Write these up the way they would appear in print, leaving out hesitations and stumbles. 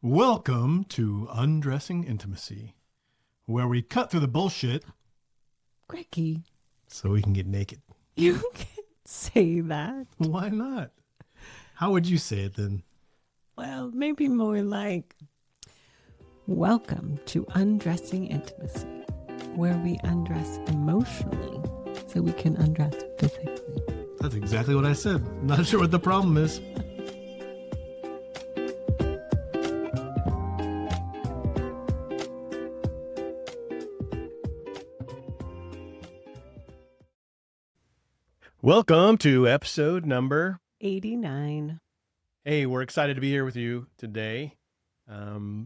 Welcome to Undressing Intimacy, where we cut through the bullshit Greggy, so we can get naked. you can't say that. Why not? How would you say it then? Well, maybe more like, welcome to Undressing Intimacy, where we undress emotionally so we can undress physically. That's exactly what I said. Not sure what the problem is. Welcome to episode number 89. Hey, we're excited to be here with you today.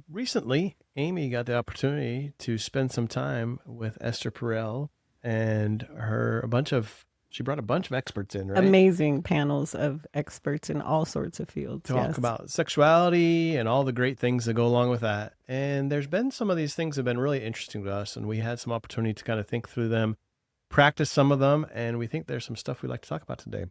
Recently, Amy got the opportunity to spend some time with Esther Perel and she brought a bunch of experts in, right? Amazing panels of experts in all sorts of fields. Talk about sexuality and all the great things that go along with that. And there's been some of these things that have been really interesting to us, and we had some opportunity to kind of think through them, practice some of them, and we think there's some stuff we'd like to talk about today.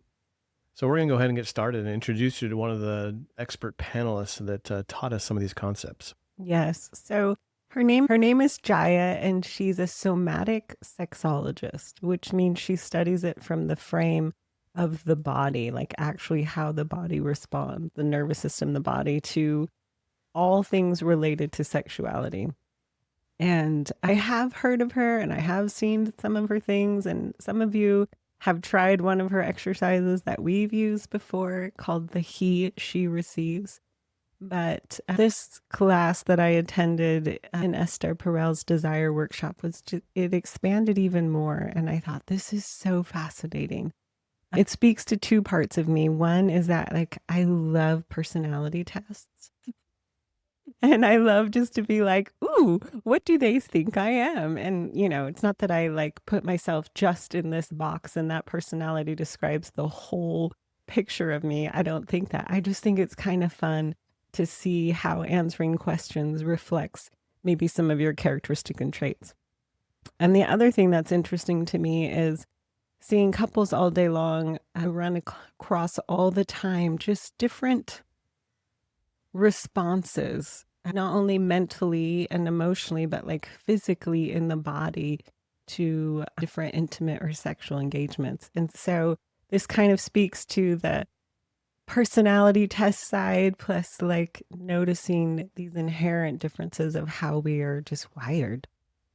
So we're going to go ahead and get started and introduce you to one of the expert panelists that taught us some of these concepts. Yes. So her name is Jaiya, and she's a somatic sexologist, which means she studies it from the frame of the body, like actually how the body responds, the nervous system, the body, to all things related to sexuality. And I have heard of her and I have seen some of her things, and some of you have tried one of her exercises that we've used before called the He/She Receives. But this class that I attended in Esther Perel's Desire Workshop it expanded even more. And I thought, this is so fascinating. It speaks to two parts of me. One is that I love personality tests. And I love just to be like, ooh, what do they think I am? And, it's not that I put myself just in this box and that personality describes the whole picture of me. I don't think that. I just think it's kind of fun to see how answering questions reflects maybe some of your characteristic and traits. And the other thing that's interesting to me is seeing couples all day long. I run across all the time just different responses, not only mentally and emotionally, but physically in the body to different intimate or sexual engagements. And so this kind of speaks to the personality test side, plus noticing these inherent differences of how we are just wired.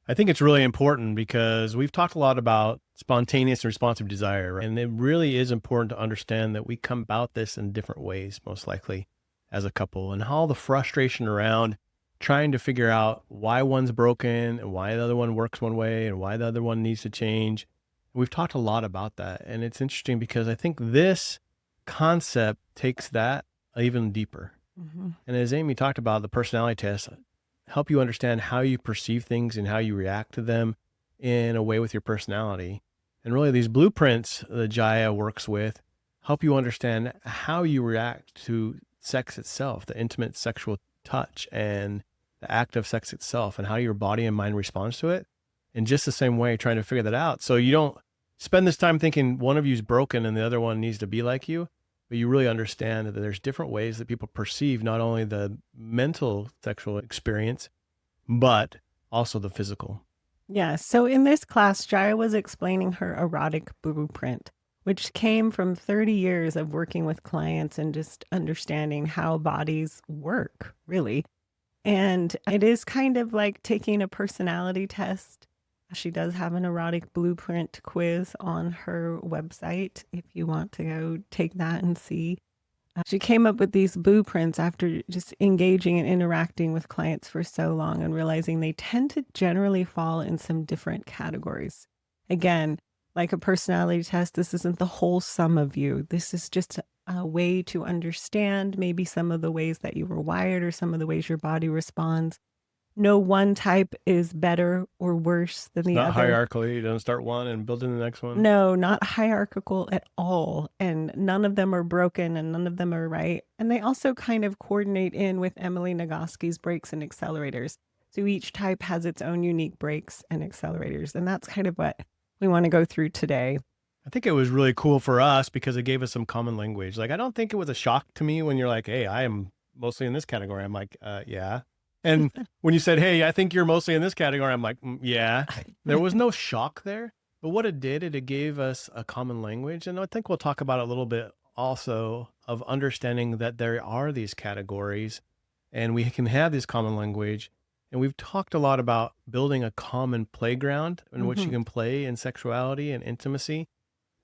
I think it's really important because we've talked a lot about spontaneous and responsive desire, right? And it really is important to understand that we come about this in different ways, most likely, as a couple, and all the frustration around trying to figure out why one's broken and why the other one works one way and why the other one needs to change. We've talked a lot about that. And it's interesting because I think this concept takes that even deeper. Mm-hmm. And as Amy talked about, the personality tests help you understand how you perceive things and how you react to them in a way with your personality. And really these blueprints that Jaiya works with help you understand how you react to sex itself, the intimate sexual touch and the act of sex itself, and how your body and mind responds to it in just the same way, trying to figure that out. So you don't spend this time thinking one of you is broken and the other one needs to be like you, but you really understand that there's different ways that people perceive not only the mental sexual experience, but also the physical. Yeah. So in this class, Jaiya was explaining her erotic blueprint, which came from 30 years of working with clients and just understanding how bodies work, really. And it is kind of like taking a personality test. She does have an erotic blueprint quiz on her website if you want to go take that and see. She came up with these blueprints after just engaging and interacting with clients for so long and realizing they tend to generally fall in some different categories. Again, like a personality test, this isn't the whole sum of you. This is just a way to understand maybe some of the ways that you were wired or some of the ways your body responds. No one type is better or worse than the other. Not hierarchically, you don't start one and build in the next one. No, not hierarchical at all. And none of them are broken and none of them are right. And they also kind of coordinate in with Emily Nagoski's brakes and accelerators. So each type has its own unique brakes and accelerators. And that's kind of what we want to go through today. I think it was really cool for us because it gave us some common language. I don't think it was a shock to me when you're like, hey, I am mostly in this category. I'm like, yeah. And when you said, hey, I think you're mostly in this category, I'm like, yeah. There was no shock there. But what it did, it gave us a common language. And I think we'll talk about it a little bit also of understanding that there are these categories and we can have this common language. And we've talked a lot about building a common playground in which you Mhm. can play in sexuality and intimacy.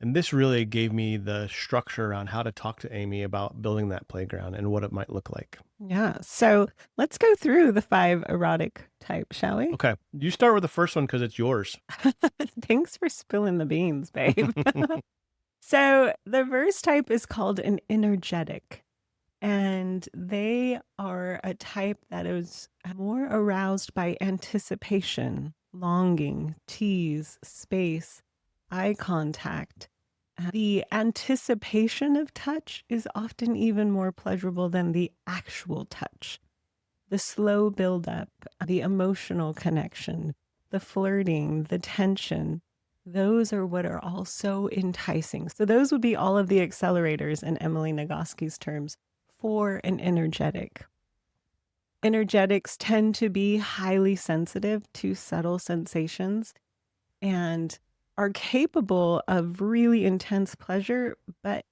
And this really gave me the structure around how to talk to Amy about building that playground and what it might look like. Yeah. So let's go through the 5 erotic types, shall we? Okay. You start with the first one because it's yours. Thanks for spilling the beans, babe. So the first type is called an energetic, and they are a type that is more aroused by anticipation, longing, tease, space, eye contact. The anticipation of touch is often even more pleasurable than the actual touch. The slow buildup, the emotional connection, the flirting, the tension, those are what are all so enticing. So those would be all of the accelerators in Emily Nagoski's terms for an energetic. Energetics tend to be highly sensitive to subtle sensations and are capable of really intense pleasure, but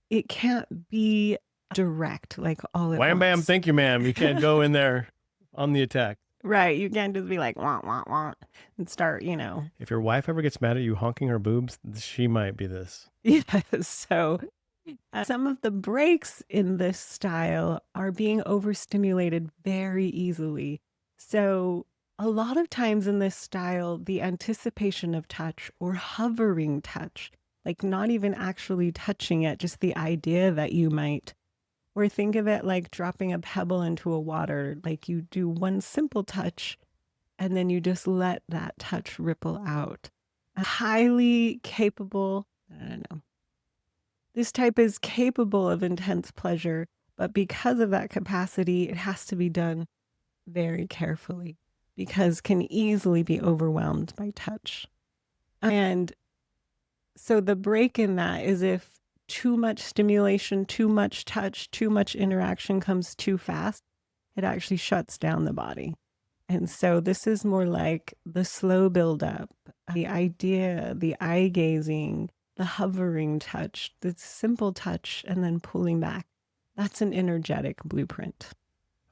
it can't be direct, like all at Wham, bam, once. thank you, ma'am. You can't go in there on the attack. Right. You can't just be like, wah, wah, wah, and start, If your wife ever gets mad at you honking her boobs, she might be this. Yes. So some of the breaks in this style are being overstimulated very easily. So a lot of times in this style, the anticipation of touch or hovering touch, like not even actually touching it, just the idea that you might, or think of it like dropping a pebble into a water, like you do one simple touch and then you just let that touch ripple out. A highly capable, I don't know, this type is capable of intense pleasure, but because of that capacity, it has to be done very carefully because can easily be overwhelmed by touch. And so the break in that is if too much stimulation, too much touch, too much interaction comes too fast, it actually shuts down the body. And so this is more like the slow buildup, the idea, the eye gazing, the hovering touch, the simple touch, and then pulling back. That's an energetic blueprint.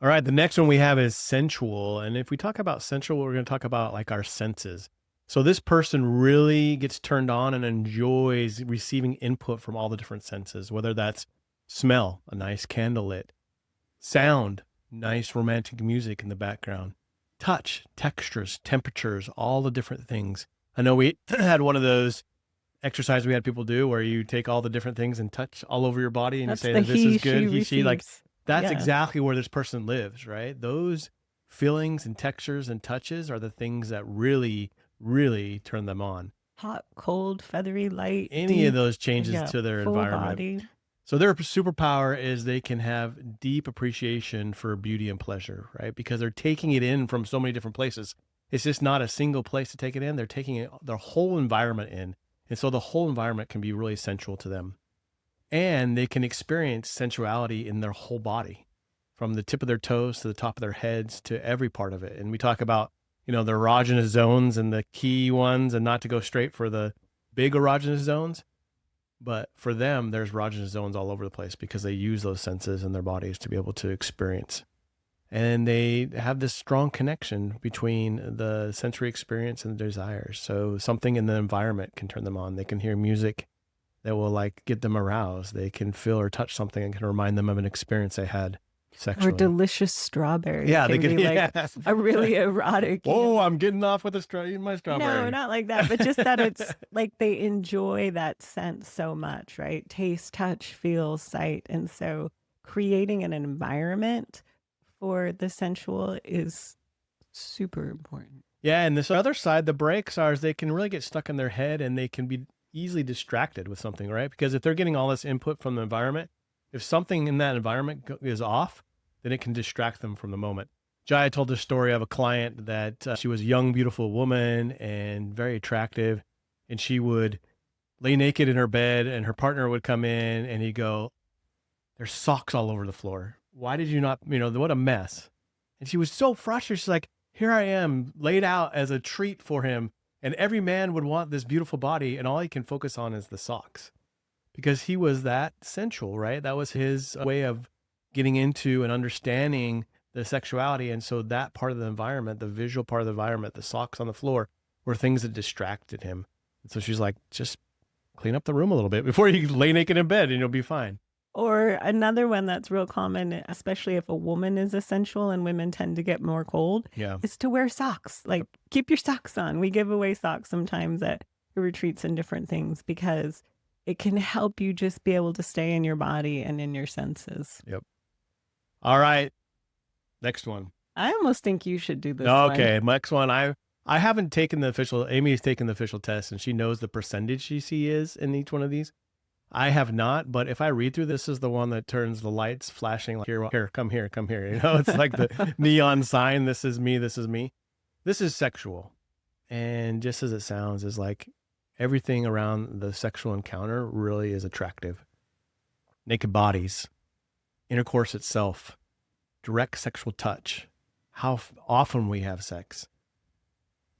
All right. The next one we have is sensual. And if we talk about sensual, we're going to talk about like our senses. So this person really gets turned on and enjoys receiving input from all the different senses, whether that's smell, a nice candle lit, sound, nice romantic music in the background, touch, textures, temperatures, all the different things. I know we had one of those exercises we had people do where you take all the different things and touch all over your body and you That's say the that this is he, good, she he, she, like receives. that's Yeah. exactly where this person lives, right? Those feelings and textures and touches are the things that really, really turn them on. Hot, cold, feathery, light, Any of deep. those changes Yeah. to their Full environment. body. So their superpower is they can have deep appreciation for beauty and pleasure, right? Because they're taking it in from so many different places. It's just not a single place to take it in. They're taking it, their whole environment in. And so the whole environment can be really sensual to them. And they can experience sensuality in their whole body, from the tip of their toes to the top of their heads to every part of it. And we talk about, the erogenous zones and the key ones, and not to go straight for the big erogenous zones. But for them, there's erogenous zones all over the place because they use those senses in their bodies to be able to experience. And they have this strong connection between the sensory experience and the desires. So something in the environment can turn them on. They can hear music that will like get them aroused. They can feel or touch something and can remind them of an experience they had sexually. Or delicious strawberry. Yeah, they can can be like a really erotic. Oh, I'm getting off with my strawberry. No, not like that, but just that it's like they enjoy that scent so much, right? Taste, touch, feel, sight. And so creating an environment for the sensual is super important. Yeah, and this other side, the breaks are is they can really get stuck in their head and they can be easily distracted with something, right? Because if they're getting all this input from the environment, if something in that environment is off, then it can distract them from the moment. Jaiya told this story of a client that she was a young, beautiful woman and very attractive, and she would lay naked in her bed, and her partner would come in, and he'd go, There's socks all over the floor. Why did you not, what a mess. And she was so frustrated. She's like, here I am laid out as a treat for him. And every man would want this beautiful body, and all he can focus on is the socks because he was that sensual, right? That was his way of getting into and understanding the sexuality. And so that part of the environment, the visual part of the environment, the socks on the floor were things that distracted him. And so she's like, just clean up the room a little bit before you lay naked in bed and you'll be fine. Or another one that's real common, especially if a woman is essential and women tend to get more cold, is to wear socks. Like, keep your socks on. We give away socks sometimes at retreats and different things because it can help you just be able to stay in your body and in your senses. Yep. All right. Next one. I almost think you should do this Okay, next one. I haven't taken Amy's taken the official test, and she knows the percentage she is in each one of these. I have not, but if I read through this is the one that turns the lights flashing like, here, come here. It's like the neon sign. This is me. This is sexual. And just as it sounds, is like everything around the sexual encounter really is attractive. Naked bodies, intercourse itself, direct sexual touch, how often we have sex.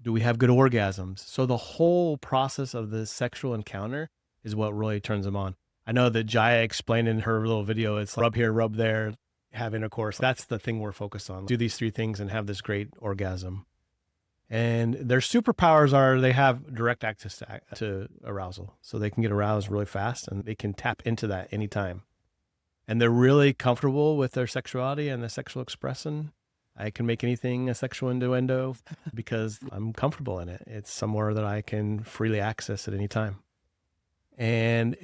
Do we have good orgasms? So the whole process of the sexual encounter is what really turns them on. I know that Jaiya explained in her little video, it's like rub here, rub there, have intercourse. That's the thing we're focused on. Do these 3 things and have this great orgasm. And their superpowers are they have direct access to arousal. So they can get aroused really fast and they can tap into that anytime. And they're really comfortable with their sexuality and the sexual expression. I can make anything a sexual innuendo because I'm comfortable in it. It's somewhere that I can freely access at any time. And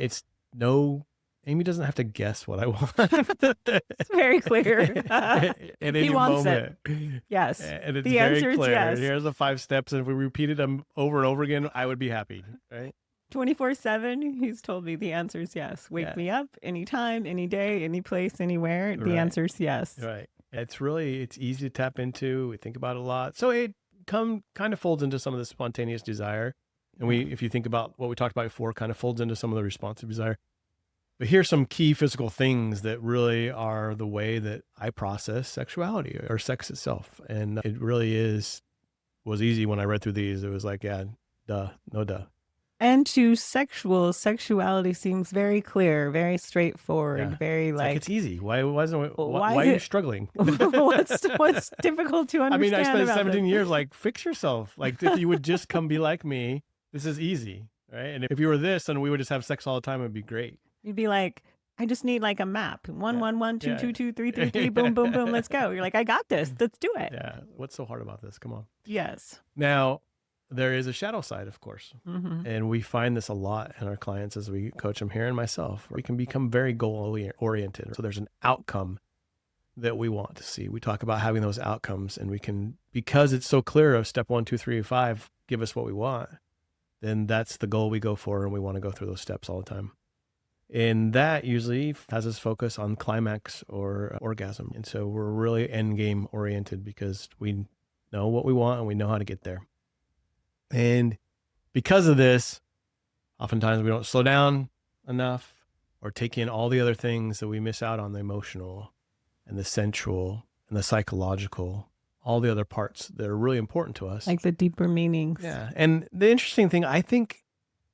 Amy doesn't have to guess what I want. It's very clear. In any wants moment. It. Yes. And it's the very answer clear. Is yes. Here's the 5 steps. And if we repeated them over and over again, I would be happy. Right? 24/7, he's told me the answer is yes. Wake me up anytime, any day, any place, anywhere. The answer is yes. Right. It's easy to tap into. We think about it a lot. So it kind of folds into some of the spontaneous desire. And if you think about what we talked about before, kind of folds into some of the responsive desire. But here's some key physical things that really are the way that I process sexuality or sex itself. And it really was easy when I read through these. It was like, yeah, duh, no duh. And to sexuality seems very clear, very straightforward, very like it's easy. Why are you struggling? what's difficult to understand? I mean, I spent 17 this? years like, fix yourself. Like if you would just come be like me, this is easy, right? And if you were this and we would just have sex all the time, it'd be great. You'd be like, I just need like a map. 1 1 1 2 2 2 3 3 3. Boom boom boom. Let's go. You're like, I got this. Let's do it. Yeah. What's so hard about this? Come on. Yes. Now, there is a shadow side, of course. Mm-hmm. And we find this a lot in our clients as we coach them here and myself. We can become very goal oriented. So there's an outcome that we want to see. We talk about having those outcomes and we can, because it's so clear of step 1, 2, 3, 5, give us what we want. Then that's the goal we go for. And we want to go through those steps all the time. And that usually has us focus on climax or orgasm. And so we're really end game oriented because we know what we want and we know how to get there. And because of this, oftentimes we don't slow down enough or take in all the other things that we miss out on, the emotional and the sensual and the psychological, all the other parts that are really important to us. Like the deeper meanings. Yeah. And the interesting thing, I think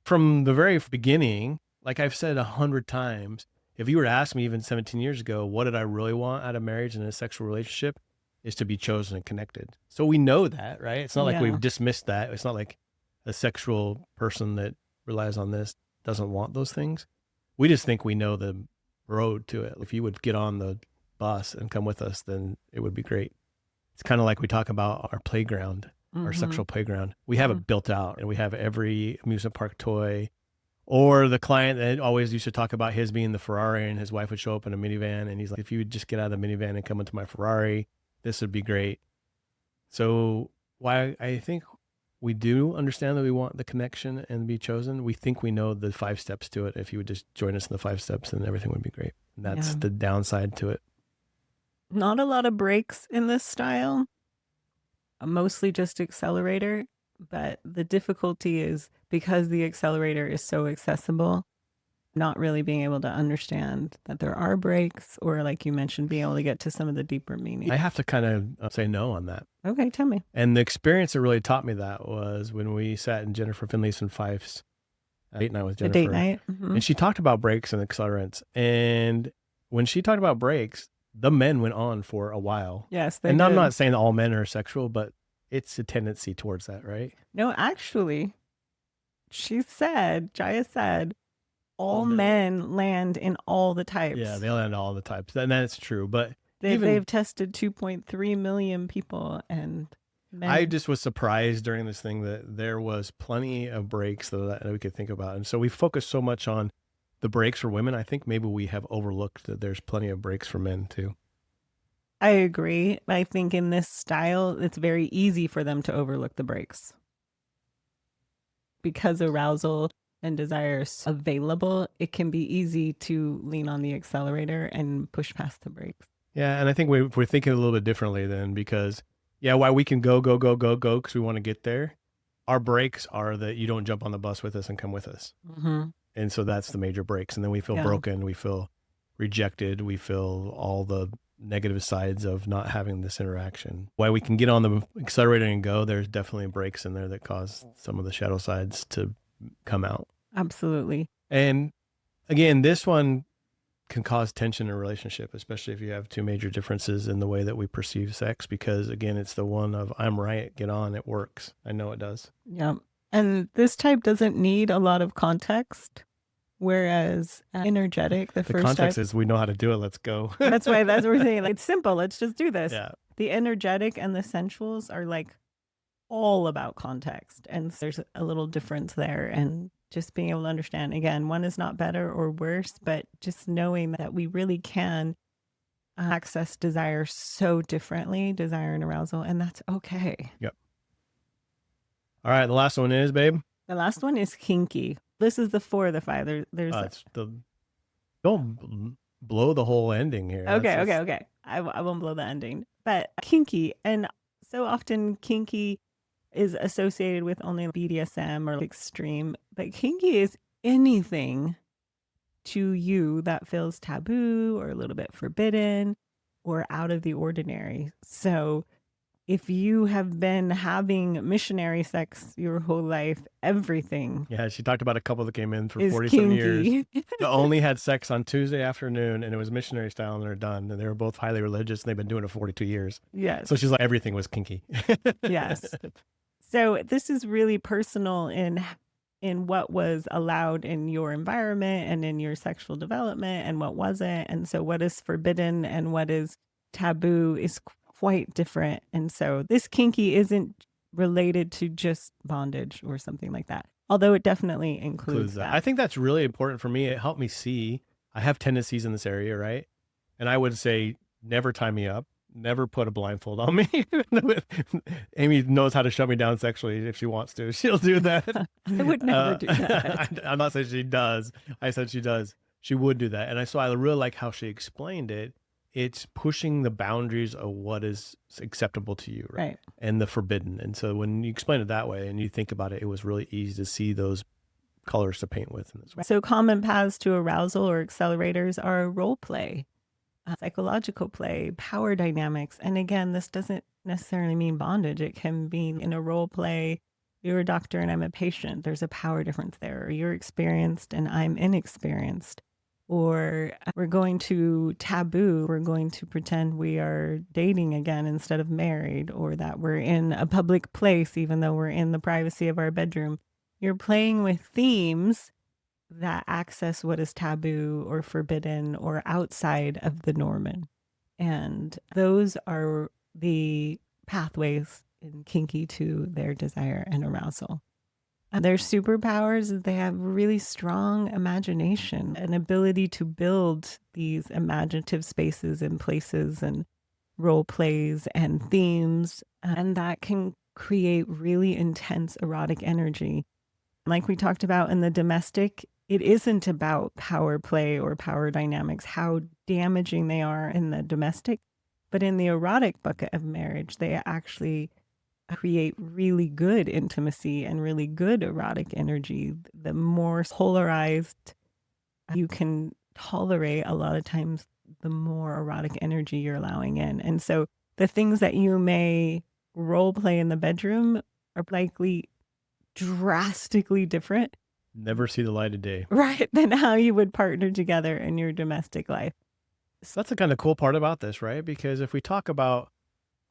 from the very beginning, like I've said 100 times, if you were to ask me even 17 years ago, what did I really want out of marriage and a sexual relationship? Is to be chosen and connected. So we know that, right? It's not like we've dismissed that. It's not like a sexual person that relies on this doesn't want those things. We just think we know the road to it. If you would get on the bus and come with us, then it would be great. It's kind of like we talk about our playground, our sexual playground. We have it built out and we have every amusement park toy. Or the client that always used to talk about his being the Ferrari and his wife would show up in a minivan and he's like, if you would just get out of the minivan and come into my Ferrari, this would be great. So why I think we do understand that we want the connection and be chosen. We think we know the 5 steps to it. If you would just join us in the 5 steps, then everything would be great. And that's the downside to it. Not a lot of breaks in this style, mostly just accelerator. But the difficulty is because the accelerator is so accessible, not really being able to understand that there are breaks, or like you mentioned, being able to get to some of the deeper meaning. I have to kind of say no on that. Okay, tell me. And the experience that really taught me that was when we sat in Jennifer Finlayson Fife's date night with The date Jennifer, night. and she talked about brakes and accelerants. And when she talked about brakes, the men went on for a while. Yes, they And did. I'm not saying that all men are sexual, but it's a tendency towards that, right? No, actually, Jaiya said, all men. men land in all the types. Yeah, they land all the types. And that's true. But They've tested 2.3 million people, and I just was surprised during this thing that there was plenty of breaks that we could think about. And so we focus so much on the breaks for women. I think maybe we have overlooked that there's plenty of breaks for men too. I agree. I think in this style, it's very easy for them to overlook the breaks. Because arousal and desire is available, it can be easy to lean on the accelerator and push past the brakes. Yeah, and I think we're thinking a little bit differently then, because while we can go because we want to get there, our breaks are that you don't jump on the bus with us and come with us. Mm-hmm. And so that's the major breaks. And then we feel broken, we feel rejected, we feel all the negative sides of not having this interaction. While we can get on the accelerator and go, there's definitely breaks in there that cause some of the shadow sides to come out. Absolutely. And again, this one can cause tension in a relationship, especially if you have two major differences in the way that we perceive sex, because again, it's the one of I'm right, get on, it works. I know it does. Yeah. And this type doesn't need a lot of context, whereas energetic, the first context type, is we know how to do it, let's go. that's what we're saying. Like, it's simple, let's just do this. Yeah. The energetic and the sensuals are like all about context, and there's a little difference there. And just being able to understand, again, one is not better or worse, but just knowing that we really can access desire so differently, desire and arousal, and that's okay. Yep. All right, the last one is, babe. The last one is kinky. This is the 4 of the 5. There's don't blow the whole ending here. Okay. I won't blow the ending. But kinky, and so often kinky is associated with only BDSM or extreme, but kinky is anything to you that feels taboo or a little bit forbidden or out of the ordinary. So if you have been having missionary sex your whole life, everything. Yeah, she talked about a couple that came in for 40 some years. They only had sex on Tuesday afternoon, and it was missionary style, and they're done. And they were both highly religious, and they've been doing it 42 years. Yes. So she's like, everything was kinky. Yes. So this is really personal in what was allowed in your environment and in your sexual development and what wasn't. And so what is forbidden and what is taboo is quite different. And so this kinky isn't related to just bondage or something like that, although it definitely includes that. I think that's really important for me. It helped me see I have tendencies in this area, right? And I would say never tie me up. Never put a blindfold on me. Amy knows how to shut me down sexually if she wants to. She'll do that. I would never do that. I'm not saying she does. I said she does. She would do that. And so I really like how she explained it. It's pushing the boundaries of what is acceptable to you, right? And the forbidden. And so when you explain it that way and you think about it, it was really easy to see those colors to paint with. So common paths to arousal or accelerators are role play, psychological play, power dynamics. And again, this doesn't necessarily mean bondage. It can be in a role play, you're a doctor and I'm a patient. There's a power difference there. Or you're experienced and I'm inexperienced. Or we're going to taboo. We're going to pretend we are dating again instead of married, or that we're in a public place even though we're in the privacy of our bedroom. You're playing with themes that access what is taboo or forbidden or outside of the norm. And those are the pathways in kinky to their desire and arousal. Their superpowers is they have really strong imagination, an ability to build these imaginative spaces and places and role plays and themes, and that can create really intense erotic energy. Like we talked about in the domestic, it isn't about power play or power dynamics, how damaging they are in the domestic, but in the erotic bucket of marriage, they actually create really good intimacy and really good erotic energy. The more polarized you can tolerate a lot of times the more erotic energy you're allowing in. And so the things that you may role play in the bedroom are likely drastically different, Never see the light of day. right, than how you would partner together in your domestic life. That's the kind of cool part about this, right? Because if we talk about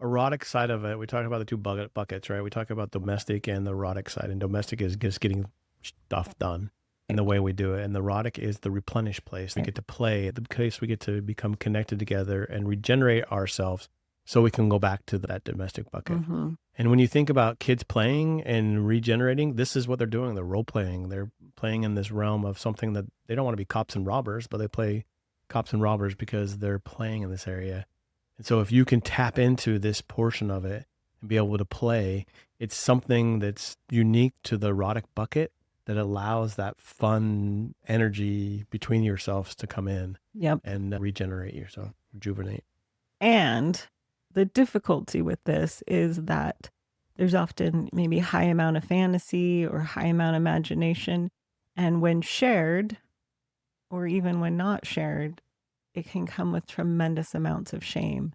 erotic side of it, we talk about the two buckets, right? We talk about domestic and the erotic side, and domestic is just getting stuff done in the way we do it, and the erotic is the replenish place. We Right. get to play, the place we get to become connected together and regenerate ourselves, so we can go back to that domestic bucket. Mm-hmm. And when you think about kids playing and regenerating, this is what they're doing. They're role playing. They're playing in this realm of something that they don't want to be cops and robbers, but they play cops and robbers because they're playing in this area. And so if you can tap into this portion of it and be able to play, it's something that's unique to the erotic bucket that allows that fun energy between yourselves to come in Yep. and regenerate yourself, rejuvenate. And the difficulty with this is that there's often maybe high amount of fantasy or high amount of imagination. And when shared, or even when not shared, it can come with tremendous amounts of shame.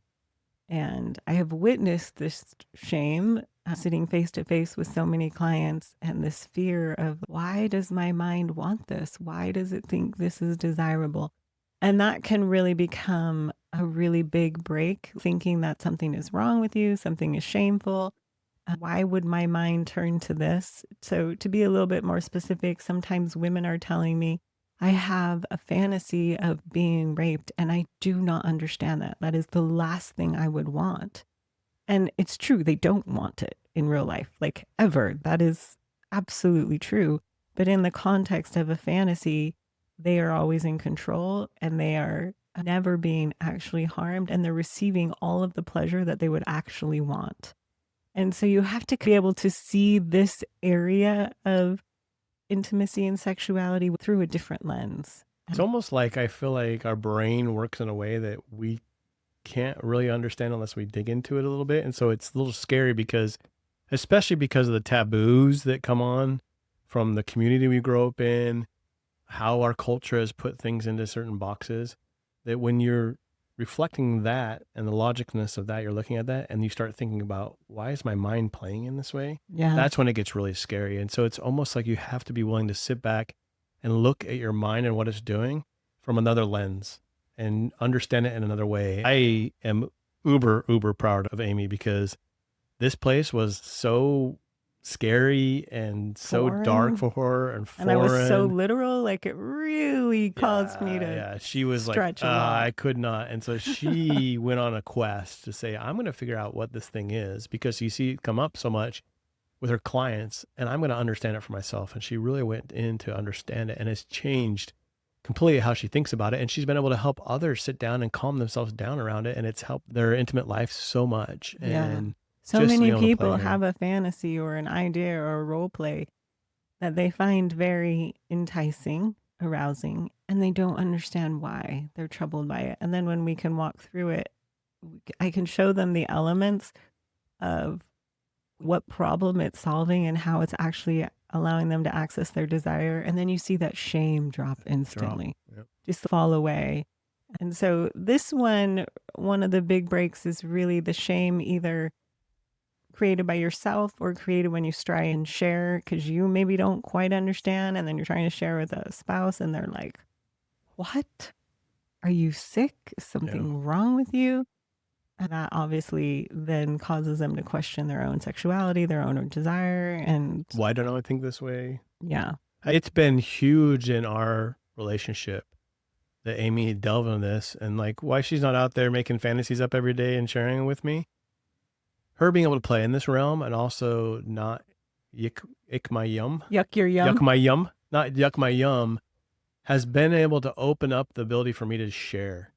And I have witnessed this shame sitting face to face with so many clients, and this fear of, why does my mind want this? Why does it think this is desirable? And that can really become a really big break, thinking that something is wrong with you, something is shameful. Why would my mind turn to this? So, to be a little bit more specific, sometimes women are telling me, I have a fantasy of being raped and I do not understand that. That is the last thing I would want. And it's true, they don't want it in real life, like ever. That is absolutely true. But in the context of a fantasy, they are always in control and they are never being actually harmed, and they're receiving all of the pleasure that they would actually want. And so you have to be able to see this area of intimacy and sexuality through a different lens. It's almost like I feel like our brain works in a way that we can't really understand unless we dig into it a little bit. And so it's a little scary because, especially because of the taboos that come on from the community we grow up in, how our culture has put things into certain boxes, that when you're reflecting that and the logicness of that, you're looking at that and you start thinking about, why is my mind playing in this way? Yeah. That's when it gets really scary. And so it's almost like you have to be willing to sit back and look at your mind and what it's doing from another lens and understand it in another way. I am uber proud of Amy because this place was so scary and so dark Foreign. for her and And I was so foreign. literal, like it really caused me to Yeah, she was like, stretch a lot. I could not. And so she went on a quest to say, I'm going to figure out what this thing is, because you see it come up so much with her clients, and I'm going to understand it for myself. And she really went in to understand it, and it's changed completely how she thinks about it. And she's been able to help others sit down and calm themselves down around it. And it's helped their intimate life so much. Yeah. And So just to be many able to play people here. have a fantasy or an idea or a role play that they find very enticing, arousing, and they don't understand why. They're troubled by it. And then when we can walk through it, I can show them the elements of what problem it's solving and how it's actually allowing them to access their desire. And then you see that shame drop instantly, Yep. just fall away. And so this one of the big breaks is really the shame, either created by yourself or created when you try and share because you maybe don't quite understand, and then you're trying to share with a spouse and they're like, what? Are you sick? Is something wrong with you? And that obviously then causes them to question their own sexuality, their own desire. And Why don't I think this way? yeah. It's been huge in our relationship that Amy delved into this, and like why she's not out there making fantasies up every day and sharing it with me. Her being able to play in this realm and also not ick my yum, Yuck your yum. yuck my yum, not yuck my yum, has been able to open up the ability for me to share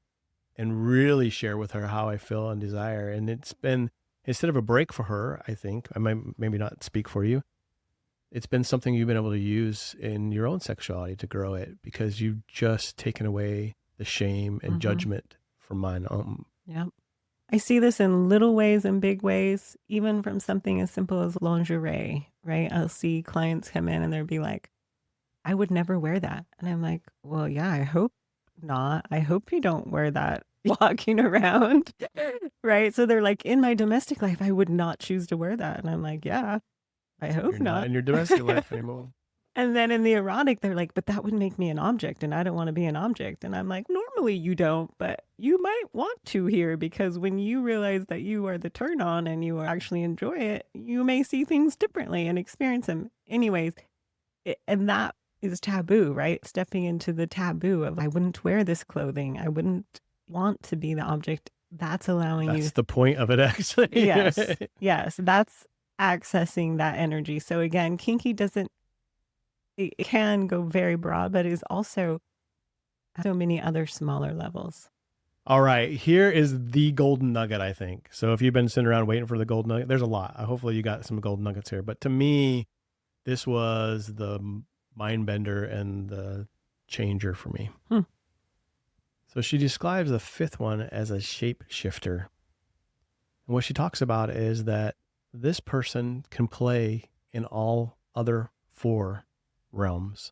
and really share with her how I feel and desire. And it's been, instead of a break for her, I think, I might maybe not speak for you, it's been something you've been able to use in your own sexuality to grow it, because you've just taken away the shame and judgment from mine. Yeah. I see this in little ways and big ways, even from something as simple as lingerie, right? I'll see clients come in and they'll be like, I would never wear that. And I'm like, well, yeah, I hope not. I hope you don't wear that walking around. Right. So they're like, in my domestic life, I would not choose to wear that. And I'm like, yeah, I hope You're not not. in your domestic life anymore. And then in the erotic, they're like, but that would make me an object and I don't want to be an object. And I'm like, normally you don't, but you might want to here because when you realize that you are the turn on and you actually enjoy it, you may see things differently and experience them. Anyways, and that is taboo, right? Stepping into the taboo of I wouldn't wear this clothing. I wouldn't want to be the object. That's allowing you. That's the point of it, actually. Yes. Yes. That's accessing that energy. So again, kinky doesn't, it can go very broad, but is also so many other smaller levels. All right, here is the golden nugget, I think. So if you've been sitting around waiting for the golden nugget, there's a lot. Hopefully you got some golden nuggets here. But to me, this was the mind bender and the changer for me. So she describes the fifth one as a shapeshifter. And what she talks about is that this person can play in all other four realms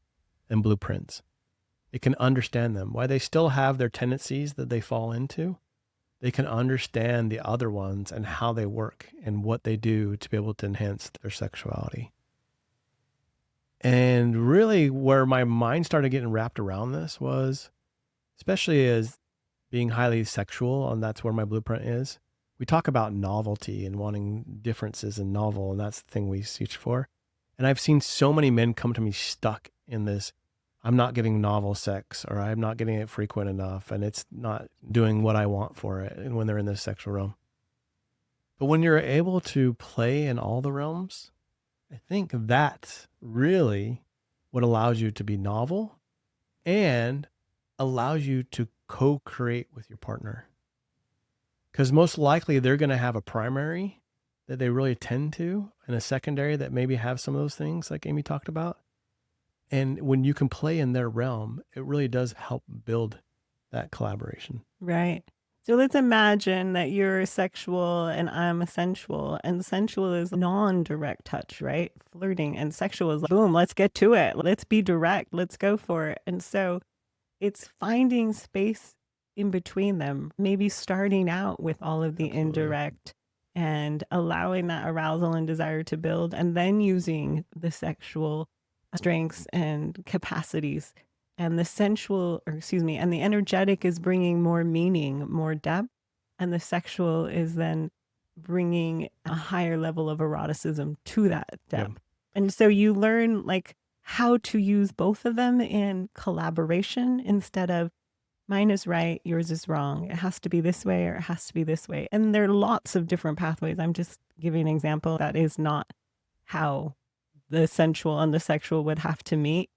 and blueprints. It can understand them. Why they still have their tendencies that they fall into, they can understand the other ones and how they work and what they do to be able to enhance their sexuality. And really where my mind started getting wrapped around this was, especially as being highly sexual, and that's where my blueprint is. We talk about novelty and wanting differences in novel, and that's the thing we search for. And I've seen so many men come to me stuck in this, I'm not getting novel sex, or I'm not getting it frequent enough, and it's not doing what I want for it, and when they're in this sexual realm. But when you're able to play in all the realms, I think that's really what allows you to be novel and allows you to co-create with your partner. Because most likely they're going to have a primary that they really tend to and a secondary that maybe have some of those things like Amy talked about. And when you can play in their realm, it really does help build that collaboration. Right. So let's imagine that you're sexual and I'm a sensual, and sensual is non-direct touch, right? Flirting, and sexual is like, boom, let's get to it. Let's be direct. Let's go for it. And so it's finding space in between them, maybe starting out with all of the indirect and allowing that arousal and desire to build, and then using the sexual strengths and capacities. And the sensual, or excuse me, and the energetic is bringing more meaning, more depth. And the sexual is then bringing a higher level of eroticism to that depth. Yep. And so you learn like how to use both of them in collaboration instead of mine is right, yours is wrong. It has to be this way or it has to be this way. And there are lots of different pathways. I'm just giving an example. That is not how the sensual and the sexual would have to meet.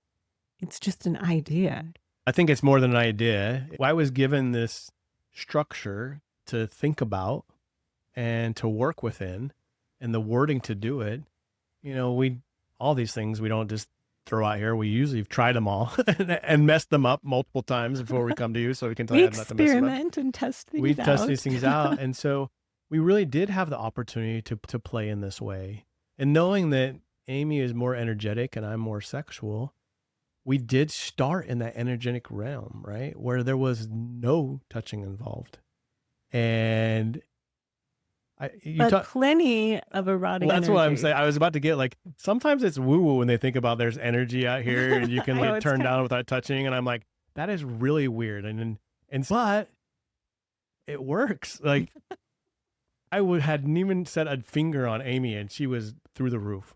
It's just an idea. I think it's more than an idea. I was given this structure to think about and to work within, and the wording to do it. You know, all these things we don't just throw out here. We usually have tried them all and messed them up multiple times before we come to you, so we can tell you not to mess them up. We experiment and test things out. We test these things out, and so we really did have the opportunity to play in this way. And knowing that Amy is more energetic and I'm more sexual, we did start in that energetic realm, right? Where there was touching involved. And plenty of erotic that's energy. What I'm saying. I was about to get like, sometimes it's woo-woo when they think about there's energy out here and you can like turn down without touching. And I'm like, that is really weird. But it works. Like hadn't even set a finger on Amy and she was through the roof.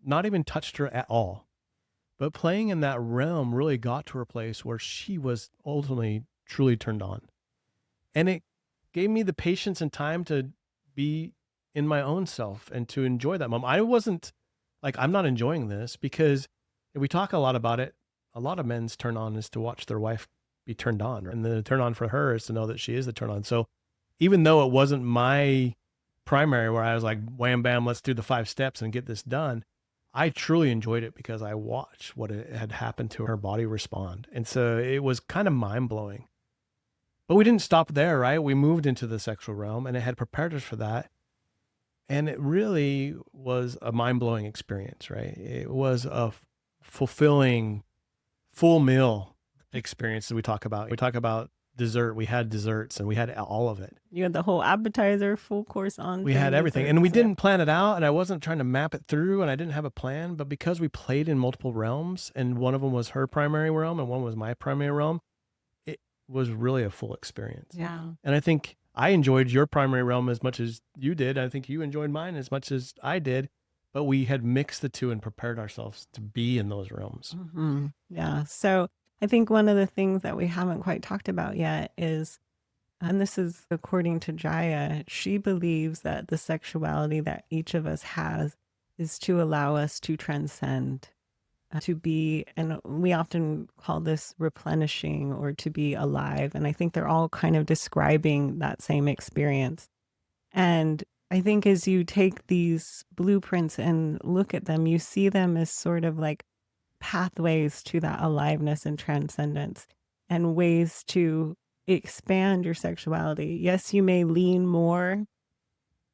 Not even touched her at all. But playing in that realm really got to her place where she was ultimately truly turned on. And it gave me the patience and time to be in my own self and to enjoy that moment. I wasn't like, I'm not enjoying this, because we talk a lot about it. A lot of men's turn on is to watch their wife be turned on. And the turn on for her is to know that she is the turn on. So even though it wasn't my primary where I was like, wham, bam, let's do the 5 steps and get this done, I truly enjoyed it because I watched what had happened to her body respond. And so it was kind of mind blowing. But we didn't stop there, right? We moved into the sexual realm and it had prepared us for that. And it really was a mind blowing experience, right? It was a fulfilling full meal experiences we talk about. We talk about dessert. We had desserts and we had all of it. You had the whole appetizer, full course We entree, had and everything, and we desserts. Yeah. didn't plan it out, and I wasn't trying to map it through, and I didn't have a plan, but because we played in multiple realms and one of them was her primary realm and one was my primary realm, it was really a full experience. Yeah. And I think I enjoyed your primary realm as much as you did. I think you enjoyed mine as much as I did, but we had mixed the two and prepared ourselves to be in those realms. Mm-hmm. Yeah. So I think one of the things that we haven't quite talked about yet is, and this is according to Jaiya, she believes that the sexuality that each of us has is to allow us to transcend, to be, and we often call this replenishing or to be alive. And I think they're all kind of describing that same experience. And I think as you take these blueprints and look at them, you see them as sort of like pathways to that aliveness and transcendence and ways to expand your sexuality. Yes, you may lean more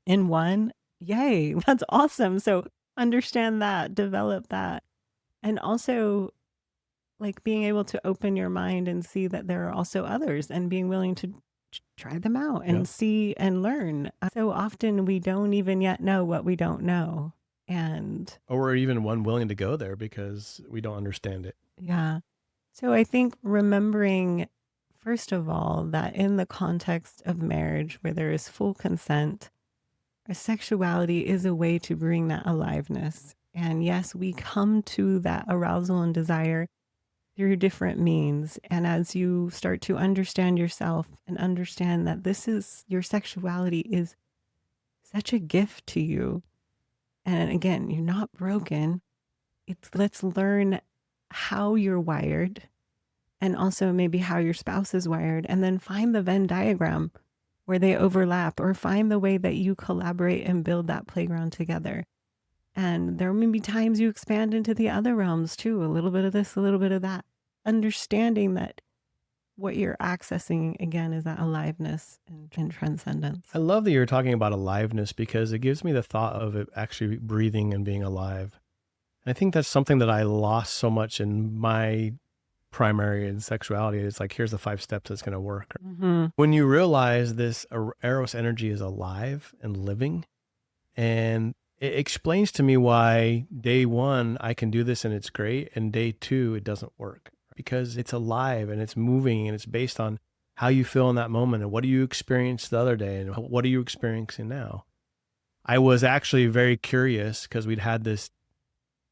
in one. Yay, that's awesome. So understand that, develop that. And also like being able to open your mind and see that there are also others and being willing to try them out and Yep. see and learn. So often we don't even yet know what we don't know. And Or even one willing to go there because we don't understand it. yeah. So I think remembering, first of all, that in the context of marriage where there is full consent, our sexuality is a way to bring that aliveness. And yes, we come to that arousal and desire through different means. And as you start to understand yourself and understand that this is your sexuality is such a gift to you. And again, you're not broken. Let's learn how you're wired and also maybe how your spouse is wired, and then find the Venn diagram where they overlap, or find the way that you collaborate and build that playground together. And there may be times you expand into the other realms too, a little bit of this, a little bit of that, understanding that what you're accessing again is that aliveness and transcendence. I love that you're talking about aliveness because it gives me the thought of it actually breathing and being alive. I think that's something that I lost so much in my primary and sexuality. It's like, here's the 5 steps that's going to work. Mm-hmm. When you realize this Eros energy is alive and living, and it explains to me why day 1, I can do this and it's great. And day 2, it doesn't work because it's alive and it's moving and it's based on how you feel in that moment. And what do you experience the other day? And what are you experiencing now? I was actually very curious because we'd had this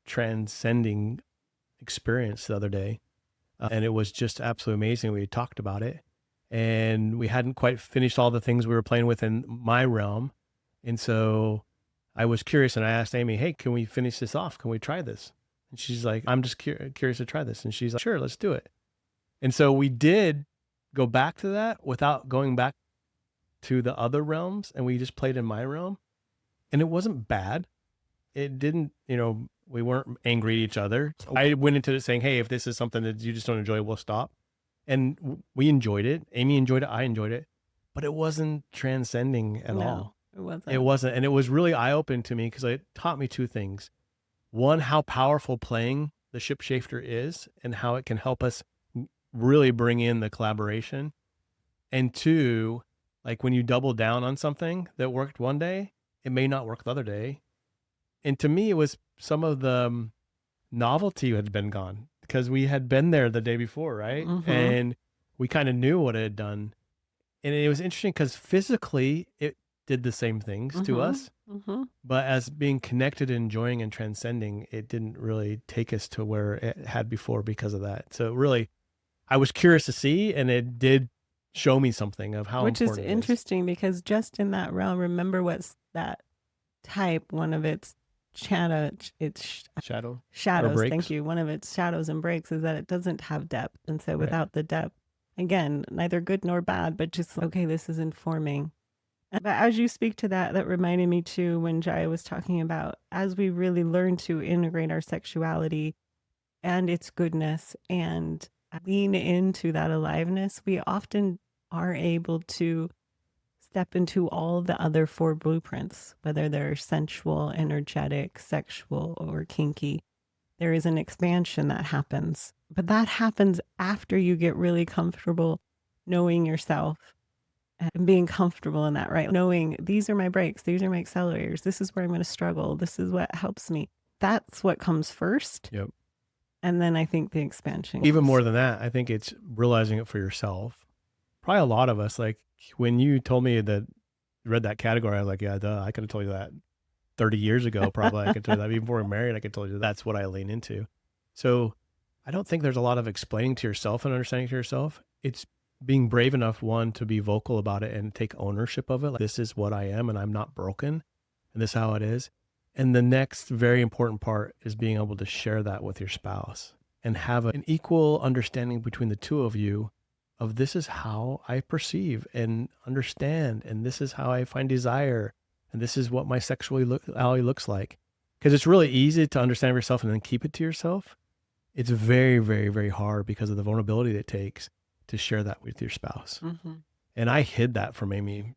transcending experience the other day. And it was just absolutely amazing. We talked about it and we hadn't quite finished all the things we were playing with in my realm. And so I was curious and I asked Amy, hey, can we finish this off? Can we try this? And she's like, I'm just curious to try this. And she's like, sure, let's do it. And so we did go back to that without going back to the other realms. And we just played in my realm and it wasn't bad. It didn't, we weren't angry at each other. I went into it saying, hey, if this is something that you just don't enjoy, we'll stop. And we enjoyed it. Amy enjoyed it. I enjoyed it. But it wasn't transcending at all. It wasn't. It wasn't. And it was really eye-opening to me because it taught me 2 things. One, how powerful playing the shapeshifter is and how it can help us really bring in the collaboration. And 2, like when you double down on something that worked one day, it may not work the other day. And to me, it was some of the novelty had been gone because we had been there the day before, right? Mm-hmm. And we kind of knew what it had done. And it was interesting because physically it did the same things to us. Mm-hmm. But as being connected, enjoying, and transcending, it didn't really take us to where it had before because of that. So really, I was curious to see, and it did show me something of how Which is important it is. interesting because just in that realm, remember what's that type, one of its shadows. breaks. Thank you. One of its shadows and breaks is that it doesn't have depth. And so without the depth, again, neither good nor bad, but just, okay, this is informing. But as you speak to that, that reminded me too, when Jaiya was talking about, as we really learn to integrate our sexuality and its goodness and lean into that aliveness, we often are able to step into all the other 4 blueprints, whether they're sensual, energetic, sexual, or kinky. There is an expansion that happens. But that happens after you get really comfortable knowing yourself and being comfortable in that, right? Knowing these are my brakes, these are my accelerators, this is where I'm going to struggle, this is what helps me. That's what comes first. Yep. And then I think the expansion. Even more than that, I think it's realizing it for yourself. Probably a lot of us, like when you told me that you read that category, I was like, yeah, duh, I could have told you that 30 years ago. Probably I could tell you that even before we're married. I could tell you that's what I lean into. So I don't think there's a lot of explaining to yourself and understanding to yourself. It's being brave enough, one, to be vocal about it and take ownership of it. Like, this is what I am and I'm not broken and this is how it is. And the next very important part is being able to share that with your spouse and have an equal understanding between the two of you of this is how I perceive and understand, and this is how I find desire, and this is what my sexuality looks like. Because it's really easy to understand yourself and then keep it to yourself. It's very, very, very hard because of the vulnerability it takes to share that with your spouse. Mm-hmm. And I hid that from Amy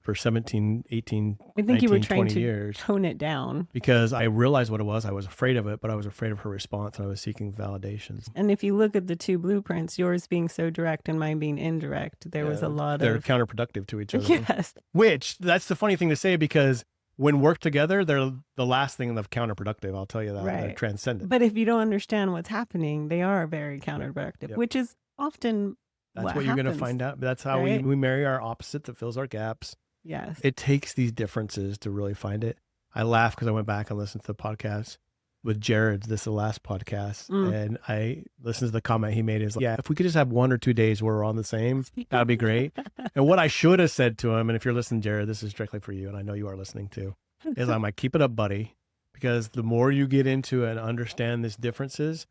for 17, 18, I think 19, you were trying 20 to years. tone it down. Because I realized what it was. I was afraid of it, but I was afraid of her response and I was seeking validation. And if you look at the two blueprints, yours being so direct and mine being indirect, there was a lot they're of... counterproductive to each other. Yes. Which, that's the funny thing to say, because when worked together, they're the last thing of counterproductive. I'll tell you that. Right. They're transcendent. But if you don't understand what's happening, they are very counterproductive, Yep. which is often that's what you're going to find out. That's how right? we marry our opposite that fills our gaps. Yes. It takes these differences to really find it. I laugh because I went back and listened to the podcast with Jared. This is the last podcast. And I listened to the comment he made is like, yeah, if we could just have 1 or 2 days where we're on the same, that'd be great. And what I should have said to him, and if you're listening, Jared, this is directly for you, and I know you are listening too, is I'm like, keep it up, buddy. Because the more you get into and understand these differences,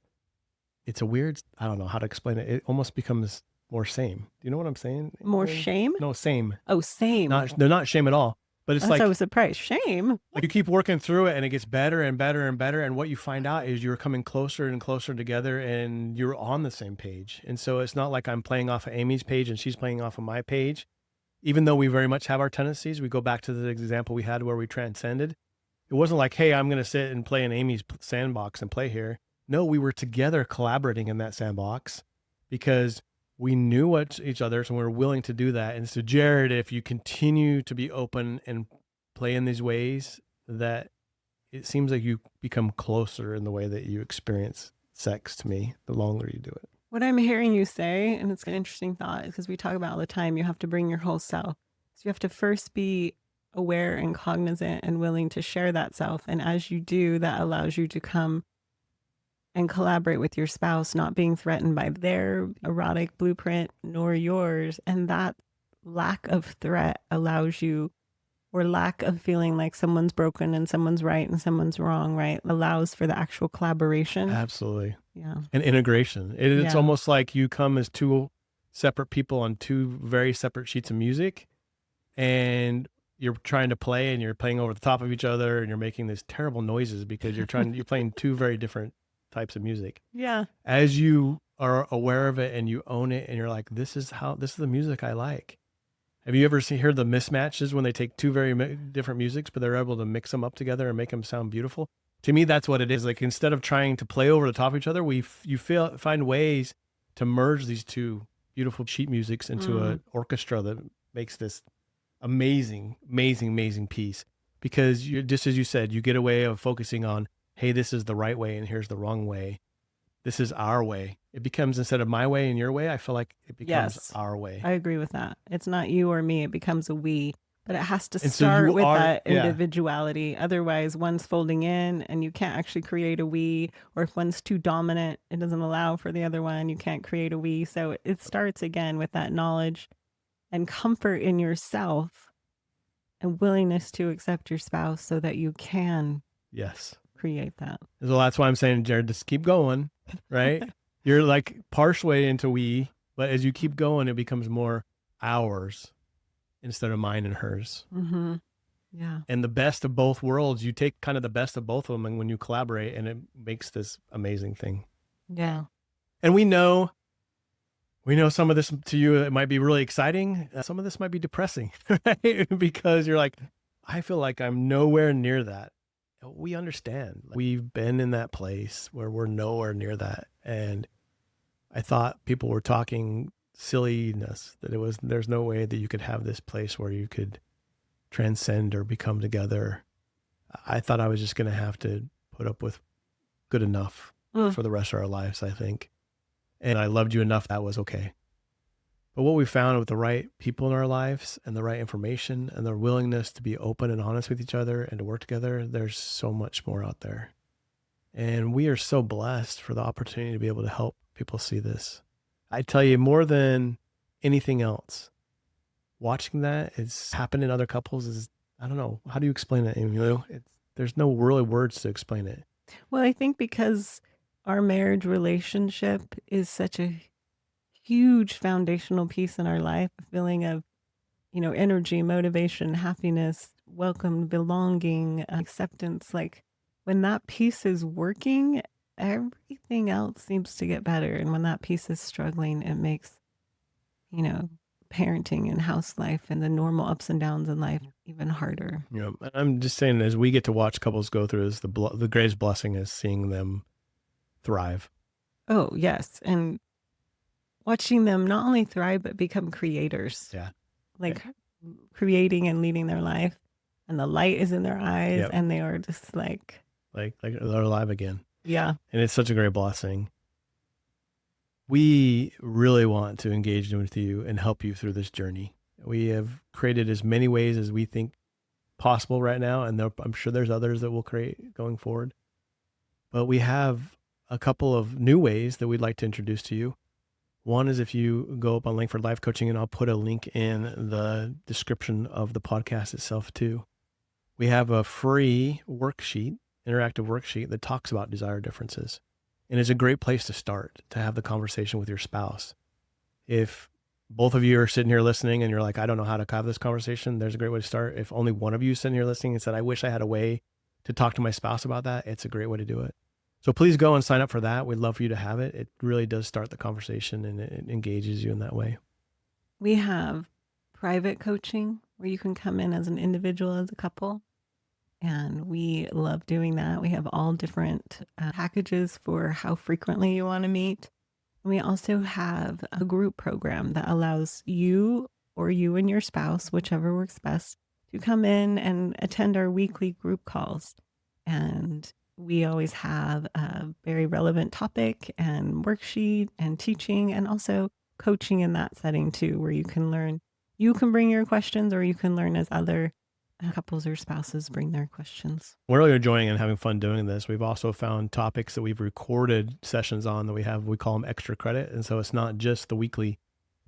it's a weird, I don't know how to explain it. It almost becomes more same. Do you know what I'm saying? More shame? No, same. Oh, same. They're not shame at all. But it's That's like, I was surprised. Shame. like you keep working through it and it gets better and better and better. And what you find out is you're coming closer and closer together and you're on the same page. And so it's not like I'm playing off of Amy's page and she's playing off of my page. Even though we very much have our tendencies, we go back to the example we had where we transcended. It wasn't like, hey, I'm going to sit and play in Amy's sandbox and play here. No, we were together collaborating in that sandbox because we knew what each other, so we were willing to do that. And so, Jared, if you continue to be open and play in these ways, that it seems like you become closer in the way that you experience sex to me, the longer you do it. What I'm hearing you say, and it's an interesting thought, because we talk about all the time, you have to bring your whole self. So you have to first be aware and cognizant and willing to share that self. And as you do, that allows you to come and collaborate with your spouse, not being threatened by their erotic blueprint nor yours. And that lack of threat allows you, or lack of feeling like someone's broken and someone's right and someone's wrong, right? Allows for the actual collaboration. Absolutely. Yeah. And integration. It's almost like you come as two separate people on two very separate sheets of music, and you're trying to play and you're playing over the top of each other and you're making these terrible noises because you're playing two very different types of music. Yeah. As you are aware of it and you own it and you're like, this is the music I like. Have you ever heard the mismatches when they take two very different musics, but they're able to mix them up together and make them sound beautiful? To me, that's what it is. Like, instead of trying to play over the top of each other, find ways to merge these two beautiful sheet musics into an orchestra that makes this amazing, amazing, amazing piece. Because just as you said, you get a way of focusing on, hey, this is the right way and here's the wrong way. This is our way. It becomes, instead of my way and your way, I feel like it becomes our way. I agree with that. It's not you or me. It becomes a we, but it has to start with that individuality. Otherwise, one's folding in and you can't actually create a we, or if one's too dominant, it doesn't allow for the other one. You can't create a we. So it starts again with that knowledge and comfort in yourself and willingness to accept your spouse so that you can create that. So that's why I'm saying, Jared, just keep going, right? You're like partially into we, but as you keep going, it becomes more ours instead of mine and hers. Mm-hmm. Yeah. And the best of both worlds, you take kind of the best of both of them, and when you collaborate, and it makes this amazing thing. Yeah. And we know some of this to you, it might be really exciting. Some of this might be depressing, right? Because you're like, I feel like I'm nowhere near that. we understand. We've been in that place where we're nowhere near that. And I thought people were talking silliness, that there's no way that you could have this place where you could transcend or become together. I thought I was just going to have to put up with good enough for the rest of our lives, I think. And I loved you enough that was okay. But what we found with the right people in our lives and the right information and the willingness to be open and honest with each other and to work together, there's so much more out there. And we are so blessed for the opportunity to be able to help people see this. I tell you, more than anything else, watching that, it's happened in other couples is, I don't know, how do you explain it, Amy? There's no really words to explain it. Well, I think because our marriage relationship is such a huge foundational piece in our life, a feeling of, energy, motivation, happiness, welcome, belonging, acceptance. Like when that piece is working, everything else seems to get better. And when that piece is struggling, it makes, parenting and house life and the normal ups and downs in life even harder. And I'm just saying, as we get to watch couples go through this, the greatest blessing is seeing them thrive. Oh, yes. And watching them not only thrive, but become creators. Yeah. Like creating and leading their life. And the light is in their eyes and they are just like they're alive again. Yeah. And it's such a great blessing. We really want to engage with you and help you through this journey. We have created as many ways as we think possible right now. And I'm sure there's others that we'll create going forward. But we have a couple of new ways that we'd like to introduce to you. One is if you go up on Langford Life Coaching, and I'll put a link in the description of the podcast itself too. We have a free worksheet, interactive worksheet that talks about desire differences. And it's a great place to start to have the conversation with your spouse. If both of you are sitting here listening and you're like, I don't know how to have this conversation, there's a great way to start. If only one of you is sitting here listening and said, I wish I had a way to talk to my spouse about that, it's a great way to do it. So please go and sign up for that. We'd love for you to have it. It really does start the conversation and it engages you in that way. We have private coaching where you can come in as an individual, as a couple. And we love doing that. We have all different packages for how frequently you want to meet. We also have a group program that allows you or you and your spouse, whichever works best, to come in and attend our weekly group calls. And we always have a very relevant topic and worksheet and teaching and also coaching in that setting too, where you can learn. You can bring your questions or you can learn as other couples or spouses bring their questions. We're really enjoying and having fun doing this. We've also found topics that we've recorded sessions on that we call them extra credit. And so it's not just the weekly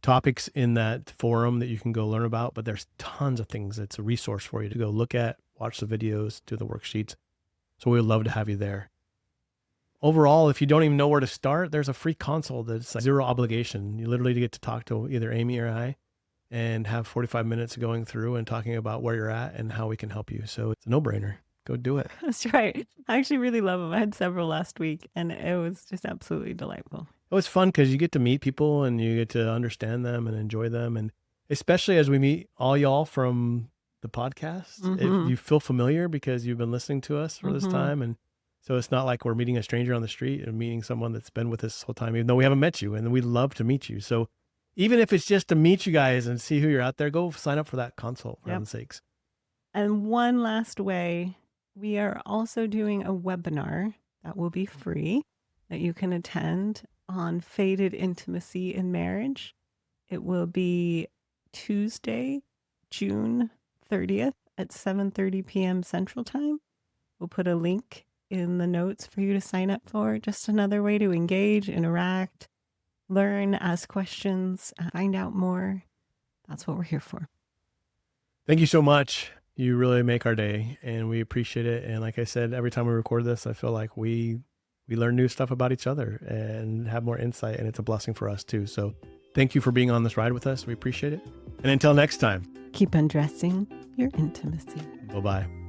topics in that forum that you can go learn about, but there's tons of things. It's a resource for you to go look at, watch the videos, do the worksheets. So we would love to have you there. Overall, if you don't even know where to start, there's a free consult that's like zero obligation. You literally get to talk to either Amy or I and have 45 minutes going through and talking about where you're at and how we can help you. So it's a no-brainer. Go do it. That's right. I actually really love them. I had several last week and it was just absolutely delightful. It was fun because you get to meet people and you get to understand them and enjoy them. And especially as we meet all y'all from the podcast, if you feel familiar because you've been listening to us for this time. And so it's not like we're meeting a stranger on the street and meeting someone that's been with us this whole time, even though we haven't met you, and we'd love to meet you. So even if it's just to meet you guys and see who you're out there, go sign up for that consult, for heaven's sakes. And one last way, we are also doing a webinar that will be free that you can attend on fated intimacy in marriage. It will be Tuesday, June 30th at 7:30 p.m. Central Time. We'll put a link in the notes for you to sign up for. Just another way to engage, interact, learn, ask questions, find out more. That's what we're here for. Thank you so much. You really make our day and we appreciate it. And like I said, every time we record this, I feel like we learn new stuff about each other and have more insight, and it's a blessing for us too. So thank you for being on this ride with us. We appreciate it. And until next time, keep undressing your intimacy. Bye-bye.